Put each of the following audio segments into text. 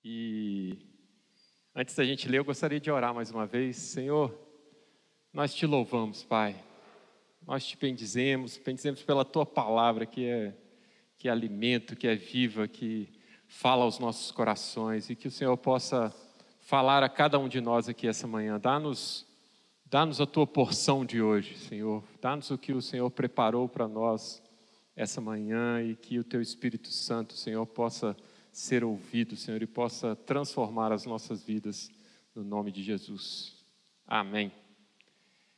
E antes da gente ler, eu gostaria de orar mais uma vez. Senhor, nós te louvamos, Pai. Nós te bendizemos pela Tua palavra que é alimento, que é viva, que fala aos nossos corações, e que o Senhor possa falar a cada um de nós aqui essa manhã. Dá-nos a Tua porção de hoje, Senhor. Dá-nos o que o Senhor preparou para nós essa manhã, e que o Teu Espírito Santo, Senhor, possa ser ouvido, Senhor, e possa transformar as nossas vidas no nome de Jesus. Amém.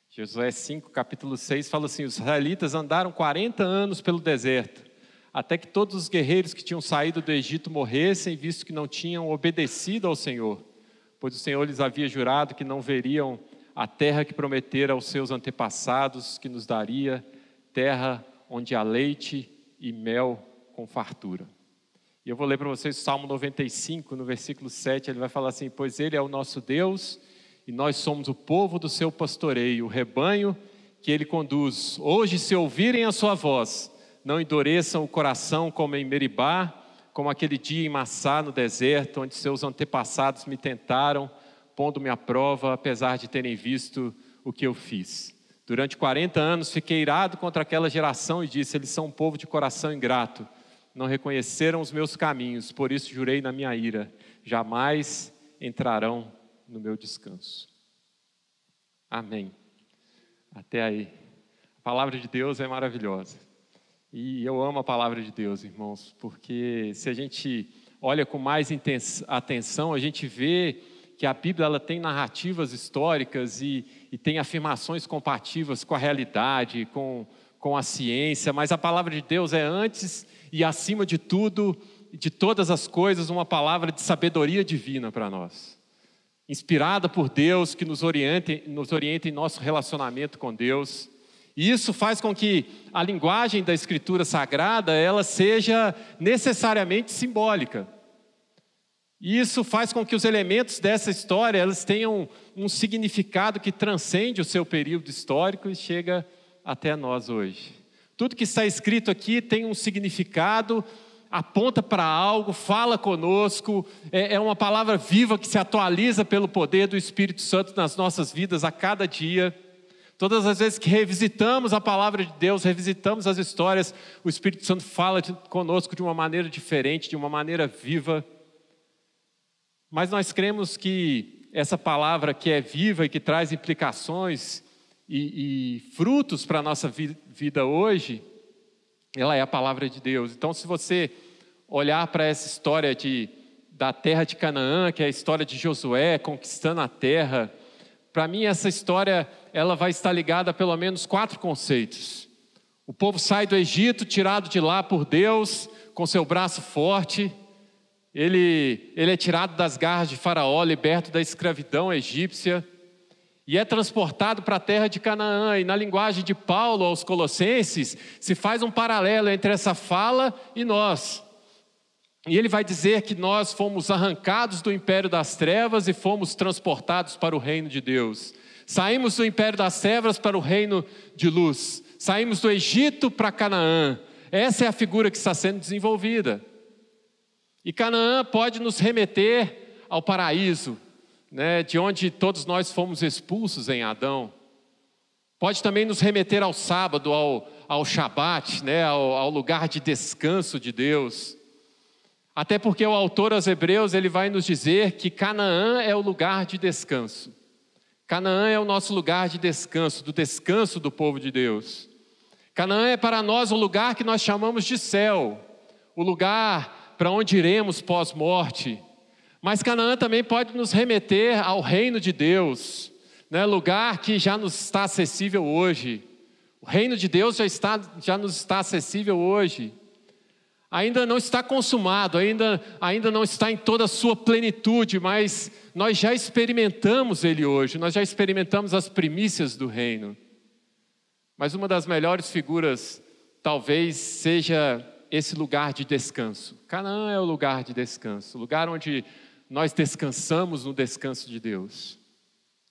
Josué 5, capítulo 6, fala assim: os israelitas andaram 40 anos pelo deserto, até que todos os guerreiros que tinham saído do Egito morressem, visto que não tinham obedecido ao Senhor, pois o Senhor lhes havia jurado que não veriam a terra que prometera aos seus antepassados, que nos daria, terra onde há leite e mel com fartura. E eu vou ler para vocês o Salmo 95, no versículo 7, ele vai falar assim: pois Ele é o nosso Deus, e nós somos o povo do seu pastoreio, o rebanho que Ele conduz. Hoje, se ouvirem a sua voz, não endureçam o coração como em Meribá, como aquele dia em Massá, no deserto, onde seus antepassados me tentaram, pondo-me à prova, apesar de terem visto o que eu fiz. Durante 40 anos fiquei irado contra aquela geração e disse: eles são um povo de coração ingrato, não reconheceram os meus caminhos, por isso jurei na minha ira, jamais entrarão no meu descanso. Amém. Até aí. A palavra de Deus é maravilhosa. E eu amo a palavra de Deus, irmãos, porque se a gente olha com mais atenção, a gente vê que a Bíblia ela tem narrativas históricas e tem afirmações compatíveis com a realidade, com a ciência, mas a palavra de Deus é antes e acima de tudo, de todas as coisas, uma palavra de sabedoria divina para nós. Inspirada por Deus, que nos orienta em nosso relacionamento com Deus. E isso faz com que a linguagem da Escritura Sagrada, ela seja necessariamente simbólica. E isso faz com que os elementos dessa história, elas tenham um significado que transcende o seu período histórico e chega até nós hoje. Tudo que está escrito aqui tem um significado, aponta para algo, fala conosco, é uma palavra viva que se atualiza pelo poder do Espírito Santo nas nossas vidas a cada dia. Todas as vezes que revisitamos a palavra de Deus, revisitamos as histórias, o Espírito Santo fala conosco de uma maneira diferente, de uma maneira viva. Mas nós cremos que essa palavra que é viva e que traz implicações e frutos para a nossa vida hoje, ela é a palavra de Deus. Então, se você olhar para essa história da terra de Canaã, que é a história de Josué conquistando a terra, para mim essa história ela vai estar ligada a pelo menos 4 conceitos. O povo sai do Egito, tirado de lá por Deus, com seu braço forte. Ele é tirado das garras de Faraó, liberto da escravidão egípcia, e é transportado para a terra de Canaã. E na linguagem de Paulo aos Colossenses, se faz um paralelo entre essa fala e nós. E ele vai dizer que nós fomos arrancados do império das trevas e fomos transportados para o reino de Deus. Saímos do império das trevas para o reino de luz. Saímos do Egito para Canaã. Essa é a figura que está sendo desenvolvida. E Canaã pode nos remeter ao paraíso, né, de onde todos nós fomos expulsos em Adão. Pode também nos remeter ao sábado, ao Shabat, né, ao lugar de descanso de Deus. Até porque o autor aos Hebreus ele vai nos dizer que Canaã é o lugar de descanso. Canaã é o nosso lugar de descanso, do descanso do povo de Deus. Canaã é para nós o lugar que nós chamamos de céu, o lugar para onde iremos pós-morte. Mas Canaã também pode nos remeter ao reino de Deus, né? Lugar que já nos está acessível hoje. O reino de Deus já nos está acessível hoje. Ainda não está consumado, ainda não está em toda a sua plenitude, mas nós já experimentamos ele hoje, nós já experimentamos as primícias do reino. Mas uma das melhores figuras talvez seja esse lugar de descanso. Canaã é o lugar de descanso, o lugar onde nós descansamos no descanso de Deus.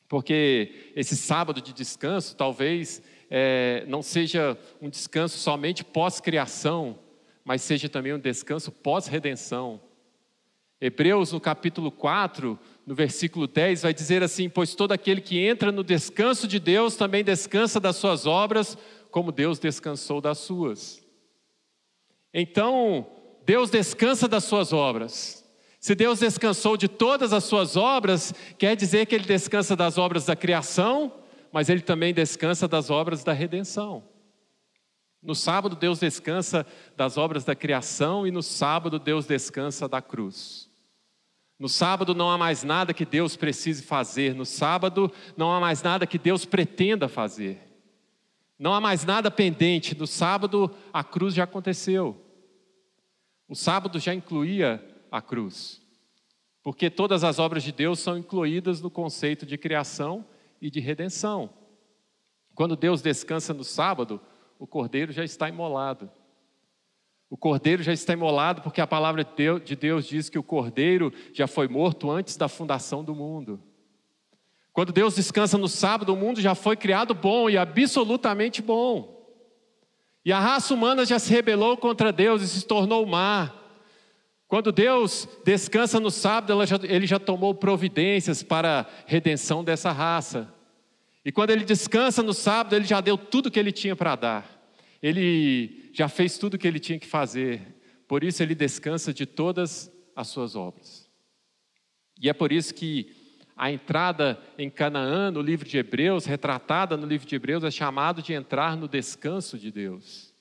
Porque esse sábado de descanso talvez não seja um descanso somente pós-criação, mas seja também um descanso pós-redenção. Hebreus, no capítulo 4, no versículo 10, vai dizer assim: pois todo aquele que entra no descanso de Deus também descansa das suas obras, como Deus descansou das suas. Então, Deus descansa das suas obras. Se Deus descansou de todas as suas obras, quer dizer que Ele descansa das obras da criação, mas Ele também descansa das obras da redenção. No sábado, Deus descansa das obras da criação, e no sábado, Deus descansa da cruz. No sábado não há mais nada que Deus precise fazer. No sábado não há mais nada que Deus pretenda fazer. Não há mais nada pendente. No sábado a cruz já aconteceu. O sábado já incluía a cruz. Porque todas as obras de Deus são incluídas no conceito de criação e de redenção. Quando Deus descansa no sábado, o cordeiro já está imolado. O cordeiro já está imolado porque a palavra de Deus diz que o cordeiro já foi morto antes da fundação do mundo. Quando Deus descansa no sábado, o mundo já foi criado bom e absolutamente bom. E a raça humana já se rebelou contra Deus e se tornou má. Quando Deus descansa no sábado, Ele já tomou providências para a redenção dessa raça. E quando Ele descansa no sábado, Ele já deu tudo que Ele tinha para dar. Ele já fez tudo o que Ele tinha que fazer. Por isso Ele descansa de todas as suas obras. E é por isso que a entrada em Canaã, no livro de Hebreus, retratada no livro de Hebreus, é chamado de entrar no descanso de Deus.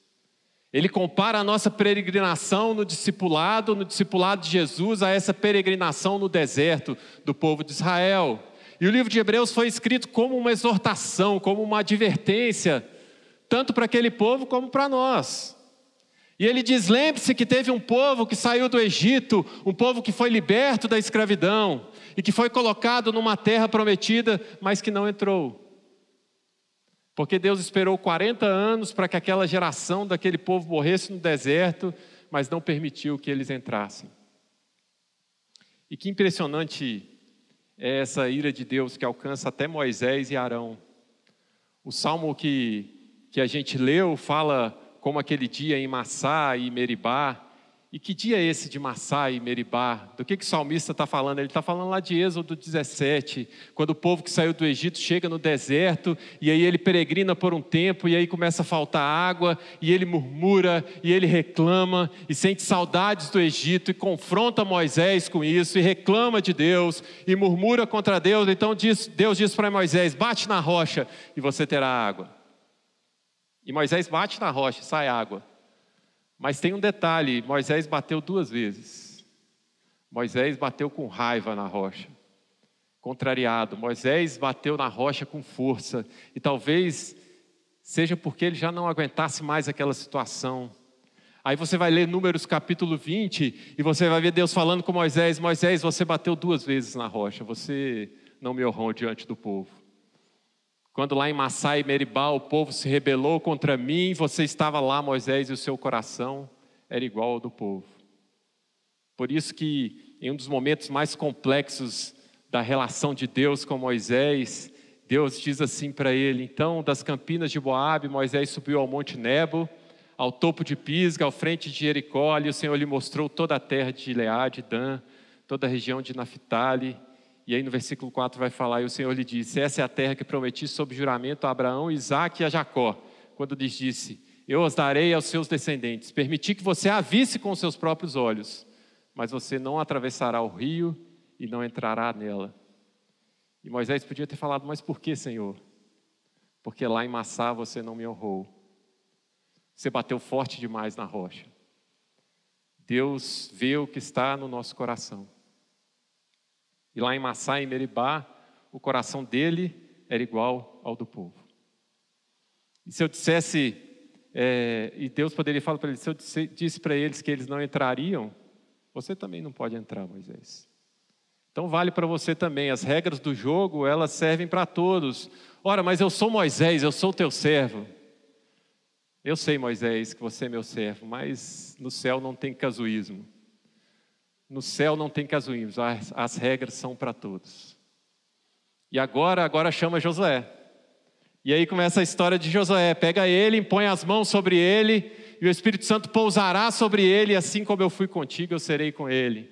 Ele compara a nossa peregrinação no discipulado de Jesus, a essa peregrinação no deserto do povo de Israel. E o livro de Hebreus foi escrito como uma exortação, como uma advertência, tanto para aquele povo como para nós. E ele diz: lembre-se que teve um povo que saiu do Egito, um povo que foi liberto da escravidão, e que foi colocado numa terra prometida, mas que não entrou. Porque Deus esperou 40 anos para que aquela geração daquele povo morresse no deserto, mas não permitiu que eles entrassem. E que impressionante é essa ira de Deus que alcança até Moisés e Arão. O salmo que a gente leu fala como aquele dia em Massá e Meribá. E que dia é esse de Massá e Meribá? Do que o salmista está falando? Ele está falando lá de Êxodo 17, quando o povo que saiu do Egito chega no deserto, e aí ele peregrina por um tempo, e aí começa a faltar água, e ele murmura, e ele reclama, e sente saudades do Egito, e confronta Moisés com isso, e reclama de Deus, e murmura contra Deus. Então Deus diz para Moisés: bate na rocha, e você terá água. E Moisés bate na rocha, e sai água. Mas tem um detalhe: Moisés bateu 2 vezes. Moisés bateu com raiva na rocha, contrariado. Moisés bateu na rocha com força, e talvez seja porque ele já não aguentasse mais aquela situação. Aí você vai ler Números capítulo 20, e você vai ver Deus falando com Moisés: Moisés, você bateu 2 vezes na rocha, você não me honrou diante do povo. Quando lá em Massá e Meribá o povo se rebelou contra mim, você estava lá, Moisés, e o seu coração era igual ao do povo. Por isso que em um dos momentos mais complexos da relação de Deus com Moisés, Deus diz assim para ele: então das campinas de Moabe, Moisés subiu ao monte Nebo, ao topo de Pisga, ao frente de Jericó, ali o Senhor lhe mostrou toda a terra de Gileade, Dan, toda a região de Naphtali. E aí no versículo 4 vai falar: e o Senhor lhe disse: essa é a terra que prometi sob juramento a Abraão, Isaque e a Jacó, quando lhes disse: eu as darei aos seus descendentes. Permiti que você a visse com os seus próprios olhos, mas você não atravessará o rio e não entrará nela. E Moisés podia ter falado: mas por que, Senhor? Porque lá em Massá você não me honrou. Você bateu forte demais na rocha. Deus vê o que está no nosso coração. E lá em Massá e Meribá, o coração dele era igual ao do povo. E se eu dissesse, e Deus poderia falar para eles: se eu disse para eles que eles não entrariam, você também não pode entrar, Moisés. Então vale para você também. As regras do jogo, elas servem para todos. Ora, mas eu sou Moisés, eu sou teu servo. Eu sei, Moisés, que você é meu servo, mas no céu não tem casuísmo. No céu não tem casuísmo, as regras são para todos. E agora chama Josué. E aí começa a história de Josué: pega ele, impõe as mãos sobre ele, e o Espírito Santo pousará sobre ele, e assim como eu fui contigo, eu serei com ele.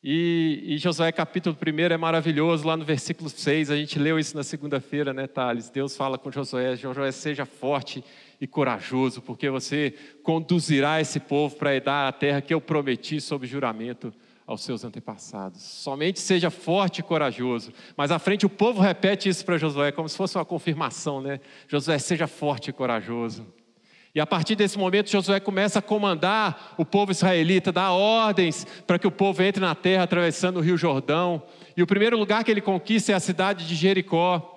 E Josué capítulo 1 é maravilhoso, lá no versículo 6, a gente leu isso na segunda-feira, né, Thales? Deus fala com Josué: Josué, seja forte e corajoso, porque você conduzirá esse povo para herdar a terra que eu prometi sob juramento aos seus antepassados. Somente seja forte e corajoso. Mas à frente o povo repete isso para Josué, como se fosse uma confirmação, né? Josué, seja forte e corajoso. E a partir desse momento Josué começa a comandar o povo israelita, dar ordens para que o povo entre na terra atravessando o rio Jordão. E o primeiro lugar que ele conquista é a cidade de Jericó.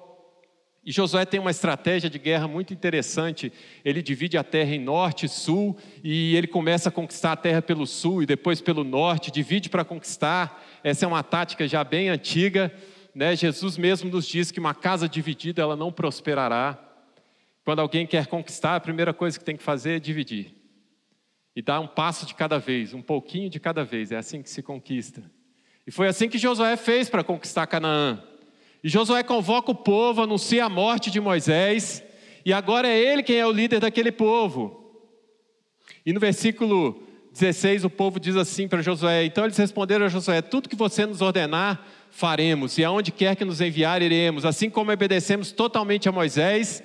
E Josué tem uma estratégia de guerra muito interessante. Ele divide a terra em norte e sul, e ele começa a conquistar a terra pelo sul e depois pelo norte, divide para conquistar. Essa é uma tática já bem antiga, né? Jesus mesmo nos diz que uma casa dividida ela não prosperará. Quando alguém quer conquistar, a primeira coisa que tem que fazer é dividir. E dar um passo de cada vez, um pouquinho de cada vez. É assim que se conquista. E foi assim que Josué fez para conquistar Canaã. E Josué convoca o povo, anuncia a morte de Moisés. E agora é ele quem é o líder daquele povo. E no versículo 16 o povo diz assim para Josué: então eles responderam a Josué: tudo que você nos ordenar, faremos. E aonde quer que nos enviar, iremos. Assim como obedecemos totalmente a Moisés,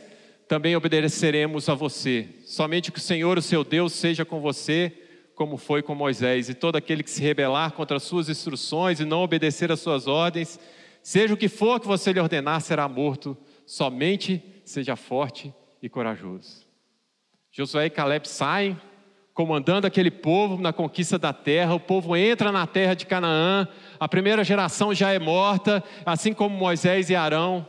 também obedeceremos a você. Somente que o Senhor, o seu Deus, seja com você, como foi com Moisés. E todo aquele que se rebelar contra as suas instruções e não obedecer às suas ordens, seja o que for que você lhe ordenar, será morto. Somente seja forte e corajoso. Josué e Caleb saem, comandando aquele povo na conquista da terra. O povo entra na terra de Canaã. A primeira geração já é morta, assim como Moisés e Arão.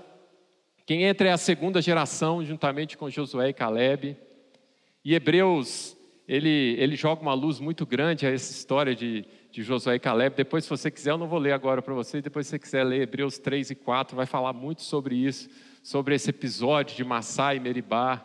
Quem entra é a segunda geração, juntamente com Josué e Caleb. E Hebreus, ele joga uma luz muito grande a essa história de Josué e Caleb. Depois, se você quiser, eu não vou ler agora para vocês. Depois, se você quiser ler Hebreus 3 e 4, vai falar muito sobre isso, sobre esse episódio de Massá e Meribá.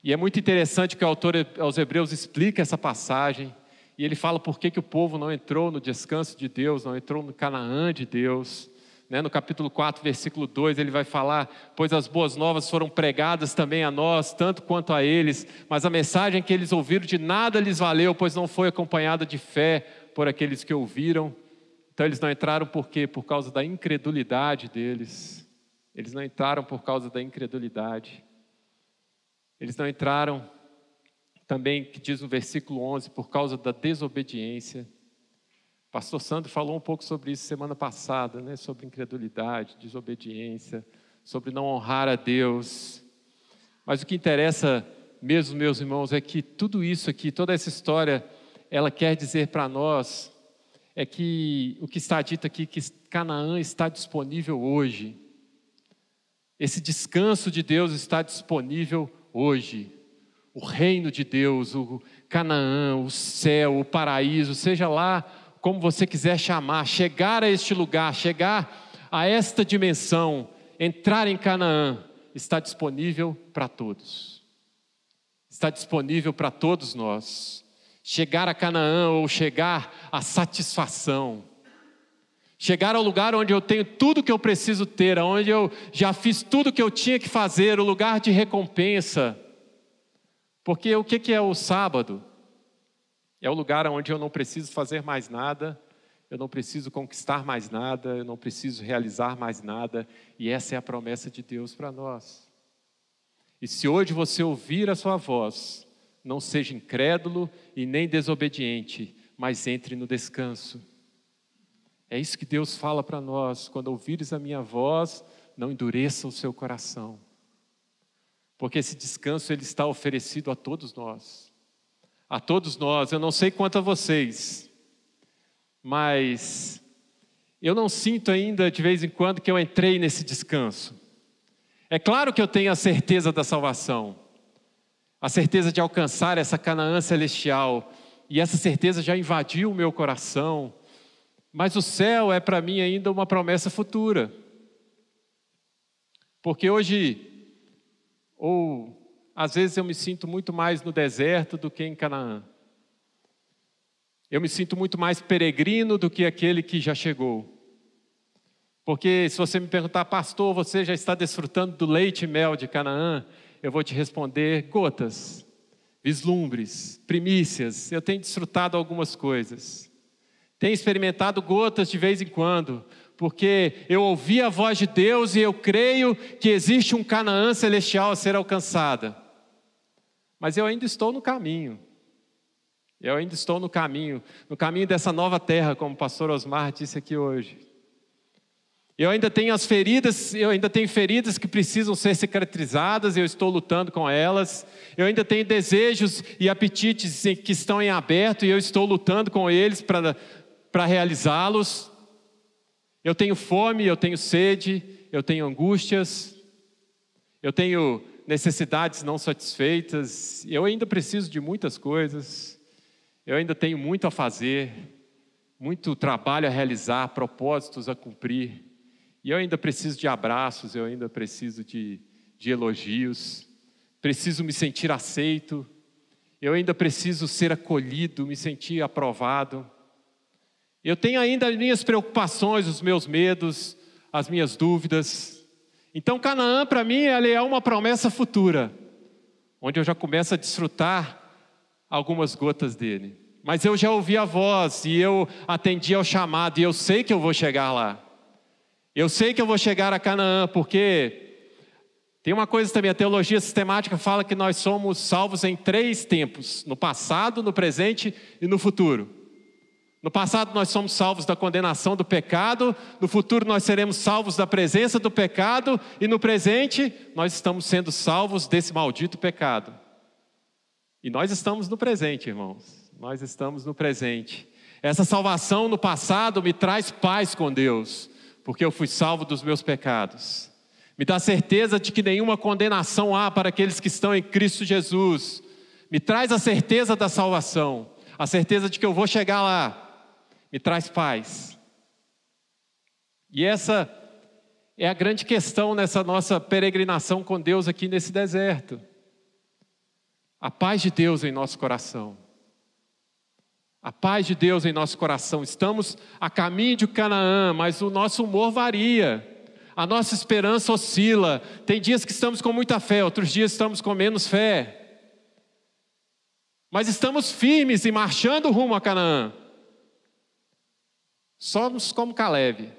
E é muito interessante que o autor aos Hebreus explica essa passagem. E ele fala por que o povo não entrou no descanso de Deus, não entrou no Canaã de Deus. No capítulo 4, versículo 2, ele vai falar: pois as boas novas foram pregadas também a nós, tanto quanto a eles, mas a mensagem que eles ouviram de nada lhes valeu, pois não foi acompanhada de fé por aqueles que ouviram. Então eles não entraram por quê? Por causa da incredulidade deles. Eles não entraram por causa da incredulidade. Eles não entraram também, que diz no versículo 11, por causa da desobediência. Pastor Sandro falou um pouco sobre isso semana passada, né? Sobre incredulidade, desobediência, sobre não honrar a Deus. Mas o que interessa mesmo, meus irmãos, é que tudo isso aqui, toda essa história, ela quer dizer para nós, é que o que está dito aqui, que Canaã está disponível hoje. Esse descanso de Deus está disponível hoje. O reino de Deus, o Canaã, o céu, o paraíso, seja lá como você quiser chamar, chegar a este lugar, chegar a esta dimensão, entrar em Canaã, está disponível para todos. Está disponível para todos nós. Chegar a Canaã ou chegar à satisfação. Chegar ao lugar onde eu tenho tudo que eu preciso ter, onde eu já fiz tudo que eu tinha que fazer, o lugar de recompensa. Porque o que é o sábado? É o lugar onde eu não preciso fazer mais nada, eu não preciso conquistar mais nada, eu não preciso realizar mais nada. E essa é a promessa de Deus para nós. E se hoje você ouvir a sua voz, não seja incrédulo e nem desobediente, mas entre no descanso. É isso que Deus fala para nós: quando ouvires a minha voz, não endureça o seu coração. Porque esse descanso ele está oferecido a todos nós. A todos nós. Eu não sei quanto a vocês, mas eu não sinto ainda de vez em quando que eu entrei nesse descanso. É claro que eu tenho a certeza da salvação, a certeza de alcançar essa Canaã celestial, e essa certeza já invadiu o meu coração, mas o céu é para mim ainda uma promessa futura. Porque hoje, ou às vezes eu me sinto muito mais no deserto do que em Canaã. Eu me sinto muito mais peregrino do que aquele que já chegou. Porque se você me perguntar: pastor, você já está desfrutando do leite e mel de Canaã? Eu vou te responder: gotas, vislumbres, primícias. Eu tenho desfrutado algumas coisas. Tenho experimentado gotas de vez em quando, porque eu ouvi a voz de Deus e eu creio que existe um Canaã celestial a ser alcançada. Mas eu ainda estou no caminho. Eu ainda estou no caminho dessa nova terra, como o pastor Osmar disse aqui hoje. Eu ainda tenho feridas que precisam ser cicatrizadas, eu estou lutando com elas. Eu ainda tenho desejos e apetites que estão em aberto e eu estou lutando com eles para realizá-los. Eu tenho fome, eu tenho sede, eu tenho angústias, eu tenho necessidades não satisfeitas, eu ainda preciso de muitas coisas, eu ainda tenho muito a fazer, muito trabalho a realizar, propósitos a cumprir. E eu ainda preciso de abraços, eu ainda preciso de elogios, preciso me sentir aceito, eu ainda preciso ser acolhido, me sentir aprovado. Eu tenho ainda as minhas preocupações, os meus medos, as minhas dúvidas. Então Canaã para mim ela é uma promessa futura, onde eu já começo a desfrutar algumas gotas dele. Mas eu já ouvi a voz e eu atendi ao chamado e eu sei que eu vou chegar lá. Eu sei que eu vou chegar a Canaã, porque tem uma coisa também, a teologia sistemática fala que nós somos salvos em 3 tempos: no passado, no presente e no futuro. No passado nós somos salvos da condenação do pecado, no futuro nós seremos salvos da presença do pecado, e no presente nós estamos sendo salvos desse maldito pecado. E nós estamos no presente, irmãos, nós estamos no presente. Essa salvação no passado me traz paz com Deus, porque eu fui salvo dos meus pecados. Me dá certeza de que nenhuma condenação há para aqueles que estão em Cristo Jesus. Me traz a certeza da salvação, a certeza de que eu vou chegar lá. Me traz paz. E essa é a grande questão nessa nossa peregrinação com Deus aqui nesse deserto. A paz de Deus em nosso coração. A paz de Deus em nosso coração. Estamos a caminho de Canaã, mas o nosso humor varia. A nossa esperança oscila. Tem dias que estamos com muita fé, outros dias estamos com menos fé. Mas estamos firmes e marchando rumo a Canaã. Somos como Caleb.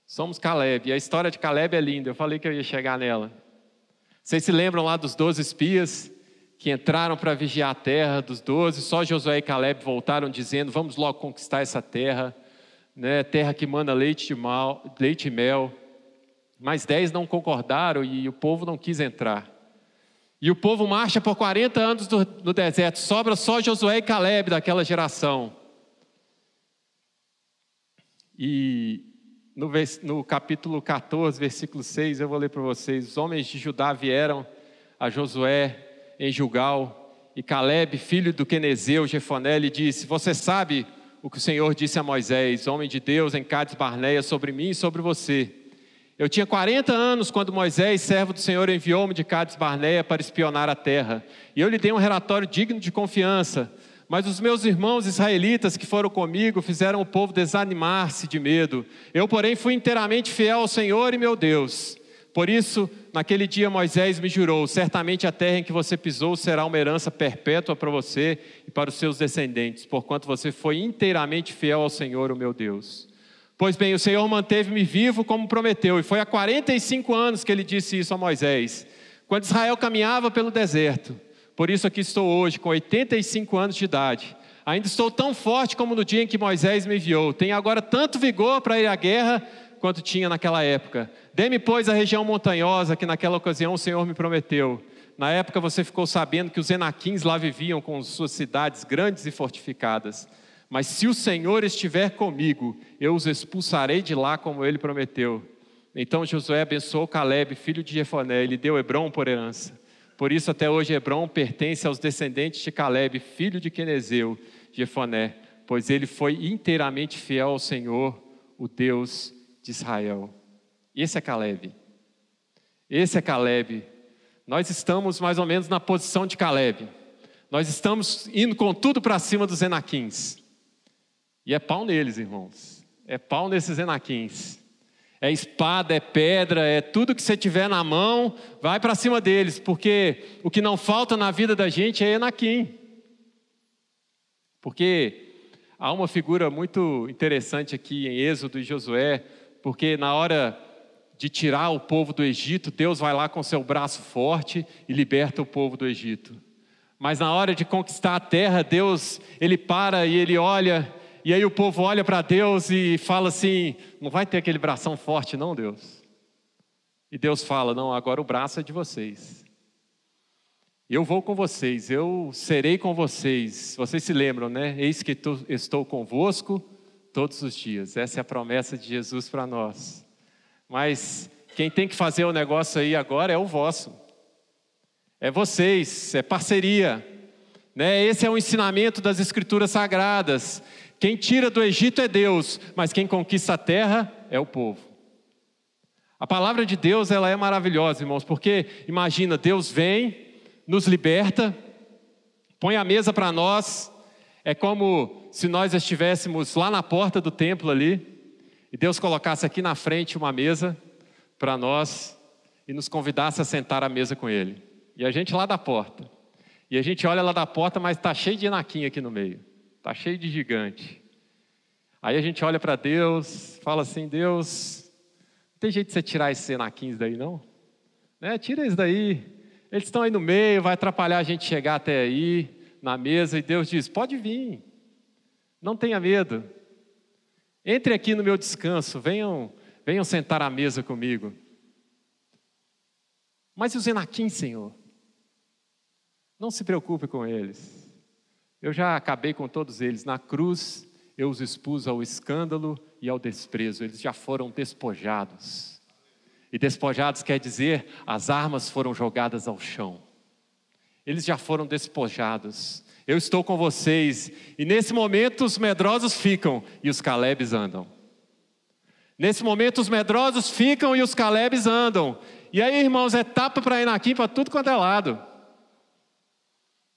Somos Caleb. E a história de Caleb é linda. Eu falei que eu ia chegar nela. Vocês se lembram lá dos 12 espias que entraram para vigiar a terra dos 12? Só Josué e Caleb voltaram dizendo: vamos logo conquistar essa terra, né? Terra que manda leite e mel. Mas 10 não concordaram e o povo não quis entrar. E o povo marcha por 40 anos no deserto. Sobra só Josué e Caleb daquela geração. E no capítulo 14, versículo 6, eu vou ler para vocês. Os homens de Judá vieram a Josué em Gilgal, e Caleb, filho do Quenezeu, Jefoné, lhe disse: você sabe o que o Senhor disse a Moisés, homem de Deus, em Cades Barneia, sobre mim e sobre você. Eu tinha 40 anos quando Moisés, servo do Senhor, enviou-me de Cades Barneia para espionar a terra. E eu lhe dei um relatório digno de confiança. Mas os meus irmãos israelitas que foram comigo fizeram o povo desanimar-se de medo. Eu, porém, fui inteiramente fiel ao Senhor e meu Deus. Por isso, naquele dia Moisés me jurou: certamente a terra em que você pisou será uma herança perpétua para você e para os seus descendentes, porquanto você foi inteiramente fiel ao Senhor, o meu Deus. Pois bem, o Senhor manteve-me vivo como prometeu, e foi há 45 anos que ele disse isso a Moisés, quando Israel caminhava pelo deserto. Por isso aqui estou hoje, com 85 anos de idade. Ainda estou tão forte como no dia em que Moisés me enviou. Tenho agora tanto vigor para ir à guerra quanto tinha naquela época. Dê-me, pois, a região montanhosa que naquela ocasião o Senhor me prometeu. Na época você ficou sabendo que os Enaquins lá viviam com suas cidades grandes e fortificadas. Mas se o Senhor estiver comigo, eu os expulsarei de lá como ele prometeu. Então Josué abençoou Caleb, filho de Jefoné, e lhe deu Hebrom por herança. Por isso até hoje Hebrom pertence aos descendentes de Caleb, filho de Quenezeu, Jefoné, pois ele foi inteiramente fiel ao Senhor, o Deus de Israel. Esse é Caleb. Esse é Caleb. Nós estamos mais ou menos na posição de Caleb. Nós estamos indo com tudo para cima dos Enaquins. E é pau neles, irmãos. É pau nesses Enaquins. É espada, é pedra, é tudo que você tiver na mão, vai para cima deles, porque o que não falta na vida da gente é Enaquim. Porque Há uma figura muito interessante aqui em Êxodo e Josué, porque na hora de tirar o povo do Egito, Deus vai lá com seu braço forte e liberta o povo do Egito. Mas na hora de conquistar a terra, Deus, ele para e ele olha, e aí o povo olha para Deus e fala assim: não vai ter aquele bração forte não, Deus? E Deus fala: não, agora o braço é de vocês. Eu vou com vocês, eu serei com vocês. Vocês se lembram, né? Eis que estou convosco todos os dias. Essa é a promessa de Jesus para nós. Mas quem tem que fazer o negócio aí agora é o vosso. É vocês, é parceria. Né? Esse é o ensinamento das Escrituras Sagradas. Quem tira do Egito é Deus, mas quem conquista a terra é o povo. A palavra de Deus, ela é maravilhosa, irmãos, porque imagina, Deus vem, nos liberta, põe a mesa para nós. É como se nós estivéssemos lá na porta do templo ali, e Deus colocasse aqui na frente uma mesa para nós e nos convidasse a sentar à mesa com Ele. E a gente lá da porta. E a gente olha lá da porta, mas está cheio de enaquinho aqui no meio. Está cheio de gigante. Aí a gente olha para Deus, fala assim: Deus, não tem jeito de você tirar esses enaquinhos daí não? Né? Tira eles daí. Eles estão aí no meio, vai atrapalhar a gente chegar até aí, na mesa. E Deus diz: pode vir, não tenha medo. Entre aqui no meu descanso, venham sentar à mesa comigo. Mas e os enaquins, Senhor? Não se preocupe com eles. Eu já acabei com todos eles. Na cruz, eu os expus ao escândalo e ao desprezo. Eles já foram despojados. E despojados quer dizer, as armas foram jogadas ao chão. Eles já foram despojados. Eu estou com vocês. E nesse momento os medrosos ficam e os Calebes andam. Nesse momento os medrosos ficam e os Calebes andam. E aí, irmãos, é tapa para Enaquim para tudo quanto é lado.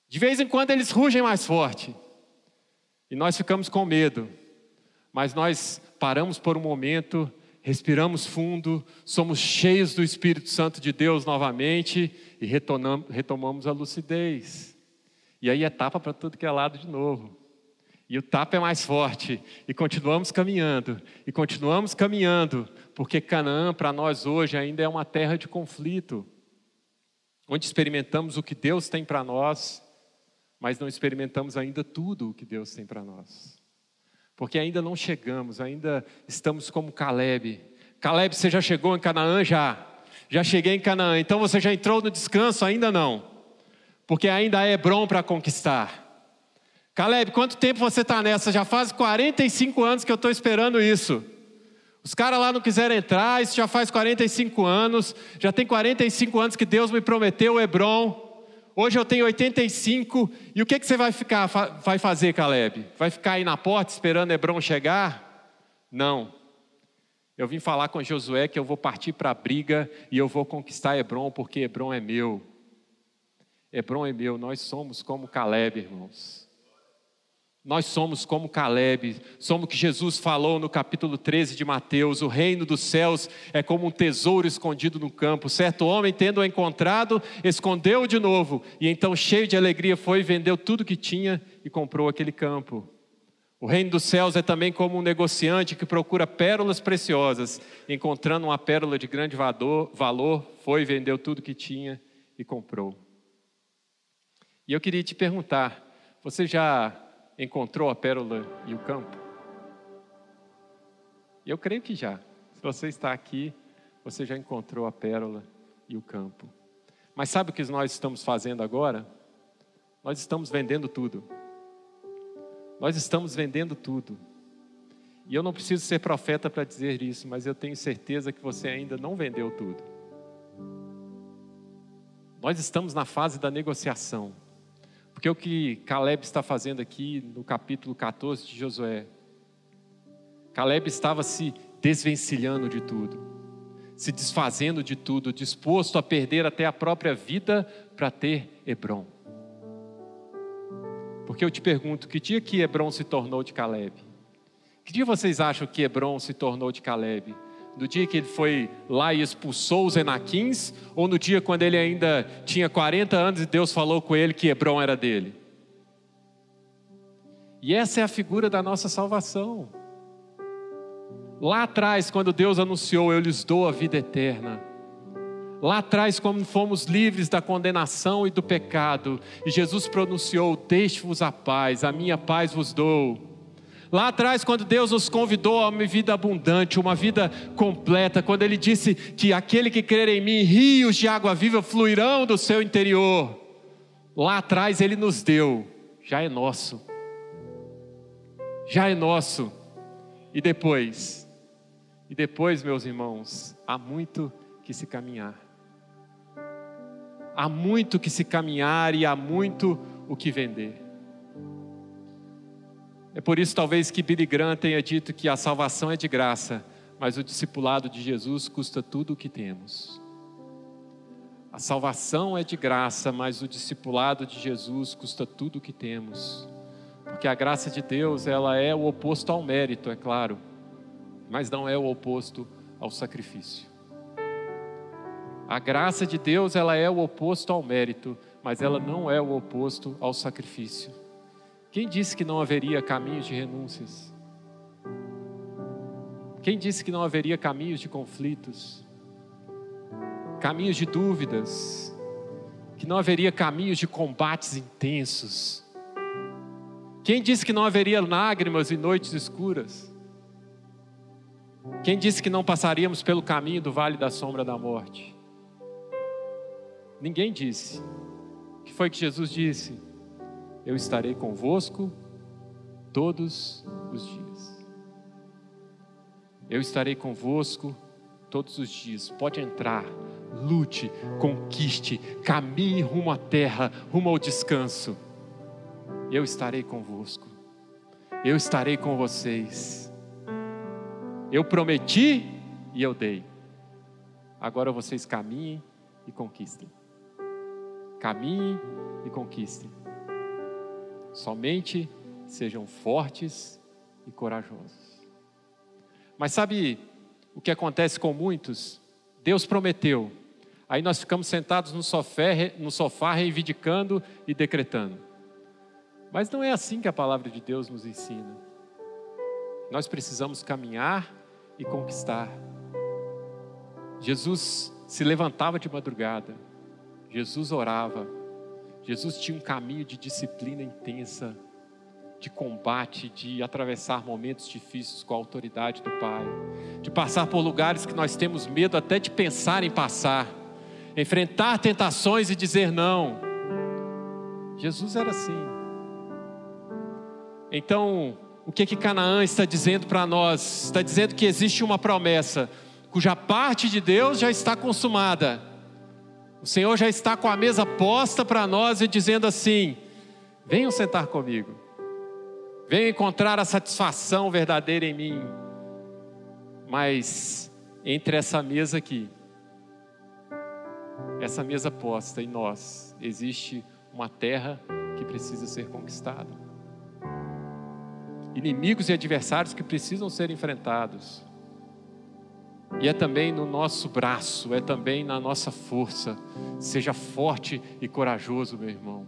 De vez em quando eles rugem mais forte. E nós ficamos com medo. Mas nós paramos por um momento, respiramos fundo, somos cheios do Espírito Santo de Deus novamente e retomamos a lucidez. E aí é tapa para tudo que é lado de novo. E o tapa é mais forte. E continuamos caminhando. E continuamos caminhando. Porque Canaã para nós hoje ainda é uma terra de conflito. Onde experimentamos o que Deus tem para nós, mas não experimentamos ainda tudo o que Deus tem para nós. Porque ainda não chegamos, ainda estamos como Caleb. Caleb, você já chegou em Canaã? Já cheguei em Canaã. Então você já entrou no descanso? Ainda não. Porque ainda há Hebrom para conquistar. Caleb, quanto tempo você está nessa? Já faz 45 anos que eu estou esperando isso. Os caras lá não quiseram entrar, isso já faz 45 anos. Já tem 45 anos que Deus me prometeu Hebrom. Hoje eu tenho 85, e o que você vai fazer, Caleb? Vai ficar aí na porta esperando Hebrom chegar? Não. Eu vim falar com Josué que eu vou partir para a briga e eu vou conquistar Hebrom, porque Hebrom é meu. Hebrom é meu, nós somos como Caleb, irmãos. Nós somos como Caleb, somos o que Jesus falou no capítulo 13 de Mateus: o reino dos céus é como um tesouro escondido no campo. Certo homem, tendo-o encontrado, escondeu-o de novo, e então, cheio de alegria, foi e vendeu tudo que tinha e comprou aquele campo. O reino dos céus é também como um negociante que procura pérolas preciosas. Encontrando uma pérola de grande valor, foi e vendeu tudo que tinha e comprou. E eu queria te perguntar, você já encontrou a pérola e o campo? Eu creio que já. Se você está aqui, você já encontrou a pérola e o campo. Mas sabe o que nós estamos fazendo agora? Nós estamos vendendo tudo. Nós estamos vendendo tudo. E eu não preciso ser profeta para dizer isso, mas eu tenho certeza que você ainda não vendeu tudo. Nós estamos na fase da negociação. Porque o que Caleb está fazendo aqui no capítulo 14 de Josué, Caleb estava se desvencilhando de tudo, se desfazendo de tudo, disposto a perder até a própria vida para ter Hebrom. Porque eu te pergunto, que dia que Hebrom se tornou de Caleb? Que dia vocês acham que Hebrom se tornou de Caleb? No dia que ele foi lá e expulsou os enaquins, ou no dia quando ele ainda tinha 40 anos e Deus falou com ele que Hebrom era dele? E essa é a figura da nossa salvação. Lá atrás, quando Deus anunciou, eu lhes dou a vida eterna. Lá atrás, quando fomos livres da condenação e do pecado, e Jesus pronunciou, deixe-vos a paz, a minha paz vos dou. Lá atrás, quando Deus nos convidou a uma vida abundante, uma vida completa, quando Ele disse que aquele que crer em mim, rios de água viva fluirão do seu interior. Lá atrás Ele nos deu, já é nosso. Já é nosso. E depois, meus irmãos, há muito que se caminhar. Há muito que se caminhar e há muito o que vender. É por isso talvez que Billy Graham tenha dito que a salvação é de graça, mas o discipulado de Jesus custa tudo o que temos. A salvação é de graça, mas o discipulado de Jesus custa tudo o que temos. Porque a graça de Deus, ela é o oposto ao mérito, é claro, mas não é o oposto ao sacrifício. A graça de Deus, ela é o oposto ao mérito, mas ela não é o oposto ao sacrifício. Quem disse que não haveria caminhos de renúncias? Quem disse que não haveria caminhos de conflitos? Caminhos de dúvidas? Que não haveria caminhos de combates intensos? Quem disse que não haveria lágrimas e noites escuras? Quem disse que não passaríamos pelo caminho do vale da sombra da morte? Ninguém disse. O que foi que Jesus disse? Eu estarei convosco todos os dias. Eu estarei convosco todos os dias. Pode entrar, lute, conquiste, caminhe rumo à terra, rumo ao descanso. Eu estarei convosco. Eu estarei com vocês. Eu prometi e eu dei. Agora vocês caminhem e conquistem. Caminhem e conquistem. Somente sejam fortes e corajosos. Mas sabe o que acontece com muitos? Deus prometeu. Aí nós ficamos sentados no sofá reivindicando e decretando. Mas não é assim que a palavra de Deus nos ensina. Nós precisamos caminhar e conquistar. Jesus se levantava de madrugada. Jesus orava. Jesus tinha um caminho de disciplina intensa, de combate, de atravessar momentos difíceis com a autoridade do Pai, de passar por lugares que nós temos medo até de pensar em passar, enfrentar tentações e dizer não. Jesus era assim. Então, o que Canaã está dizendo para nós? Está dizendo que existe uma promessa, cuja parte de Deus já está consumada. O Senhor já está com a mesa posta para nós e dizendo assim: venham sentar comigo, venham encontrar a satisfação verdadeira em mim. Mas entre essa mesa aqui, essa mesa posta em nós, existe uma terra que precisa ser conquistada, inimigos e adversários que precisam ser enfrentados. E é também no nosso braço, é também na nossa força. Seja forte e corajoso, meu irmão.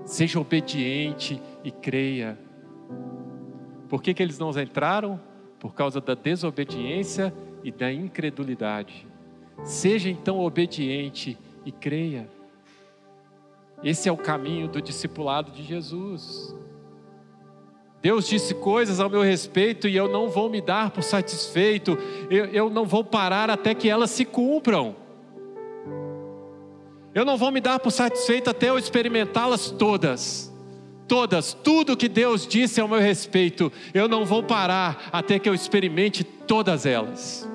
Seja obediente e creia. Por que eles não entraram? Por causa da desobediência e da incredulidade. Seja então obediente e creia. Esse é o caminho do discipulado de Jesus. Deus disse coisas ao meu respeito e eu não vou me dar por satisfeito, eu não vou parar até que elas se cumpram. Eu não vou me dar por satisfeito até eu experimentá-las todas. Todas, tudo que Deus disse ao meu respeito, eu não vou parar até que eu experimente todas elas.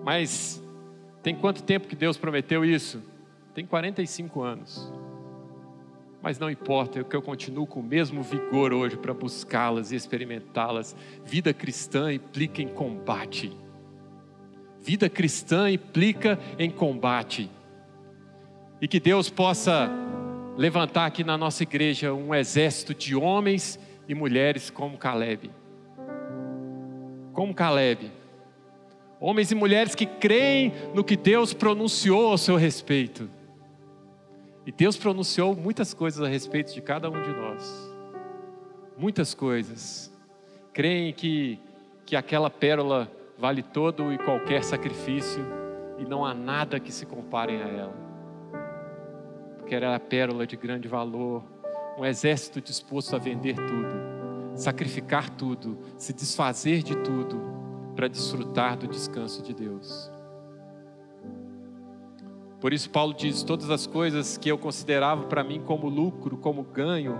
Mas tem quanto tempo que Deus prometeu isso? Tem 45 anos. Mas não importa, é que eu continuo com o mesmo vigor hoje para buscá-las e experimentá-las. Vida cristã implica em combate. Vida cristã implica em combate. E que Deus possa levantar aqui na nossa igreja um exército de homens e mulheres como Caleb. Como Caleb. Homens e mulheres que creem no que Deus pronunciou ao seu respeito. E Deus pronunciou muitas coisas a respeito de cada um de nós. Muitas coisas. Creem que aquela pérola vale todo e qualquer sacrifício, e não há nada que se compare a ela. Porque era a pérola de grande valor, um exército disposto a vender tudo, sacrificar tudo, se desfazer de tudo, para desfrutar do descanso de Deus. Por isso Paulo diz: todas as coisas que eu considerava para mim como lucro, como ganho,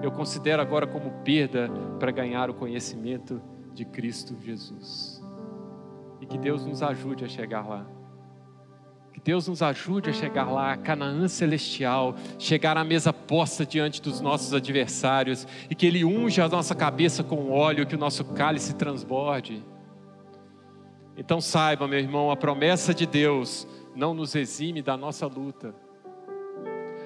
eu considero agora como perda para ganhar o conhecimento de Cristo Jesus. E que Deus nos ajude a chegar lá. Que Deus nos ajude a chegar lá, a Canaã celestial, chegar à mesa posta diante dos nossos adversários, e que Ele unja a nossa cabeça com óleo, que o nosso cálice transborde. Então saiba, meu irmão, a promessa de Deus não nos exime da nossa luta.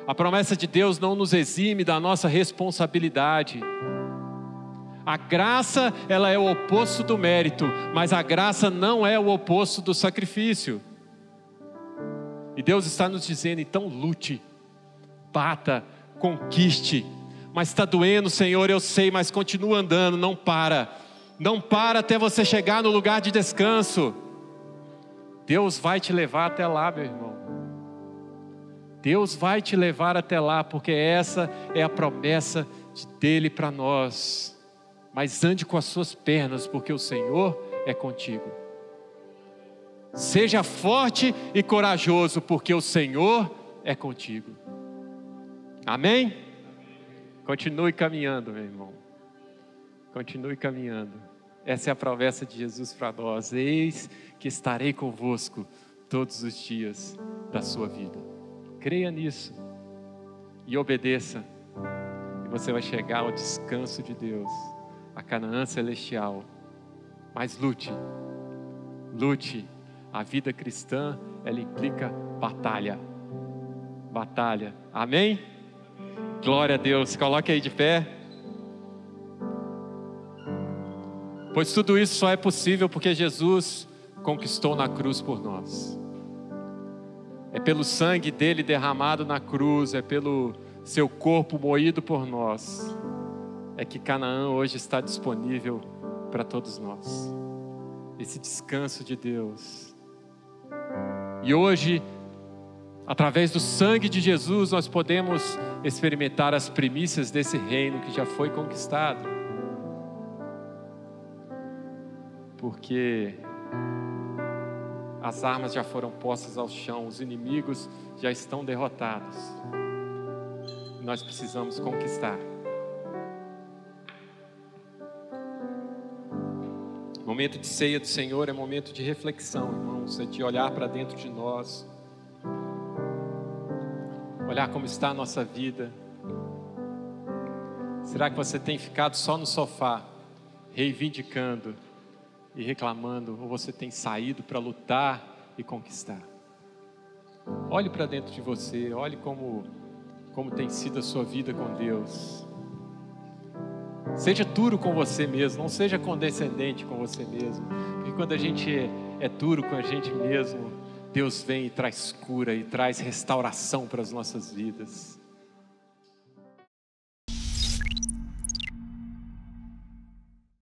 A promessa de Deus não nos exime da nossa responsabilidade. A graça, ela é o oposto do mérito, mas a graça não é o oposto do sacrifício. E Deus está nos dizendo: então lute, bata, conquiste. Mas está doendo, Senhor, eu sei, mas continua andando, não para. Não para até você chegar no lugar de descanso. Deus vai te levar até lá, meu irmão. Deus vai te levar até lá, porque essa é a promessa dele para nós. Mas ande com as suas pernas, porque o Senhor é contigo. Seja forte e corajoso, porque o Senhor é contigo. Amém? Continue caminhando, meu irmão. Continue caminhando. Essa é a promessa de Jesus para nós: eis que estarei convosco todos os dias da sua vida. Creia nisso e obedeça, e você vai chegar ao descanso de Deus, a Canaã celestial. Mas lute. A vida cristã, ela implica batalha. Amém? Glória a Deus. Coloque aí de pé. Pois tudo isso só é possível porque Jesus conquistou na cruz por nós. É pelo sangue dele derramado na cruz, é pelo seu corpo moído por nós, é que Canaã hoje está disponível para todos nós. Esse descanso de Deus. E hoje, através do sangue de Jesus, nós podemos experimentar as primícias desse reino que já foi conquistado. Porque as armas já foram postas ao chão, os inimigos já estão derrotados. Nós precisamos conquistar. Momento de ceia do Senhor é momento de reflexão, irmãos, é de olhar para dentro de nós, olhar como está a nossa vida. Será que você tem ficado só no sofá, reivindicando e reclamando, ou você tem saído para lutar e conquistar? Olhe para dentro de você, olhe como tem sido a sua vida com Deus. Seja duro com você mesmo, não seja condescendente com você mesmo, porque quando a gente é duro com a gente mesmo, Deus vem e traz cura e traz restauração para as nossas vidas.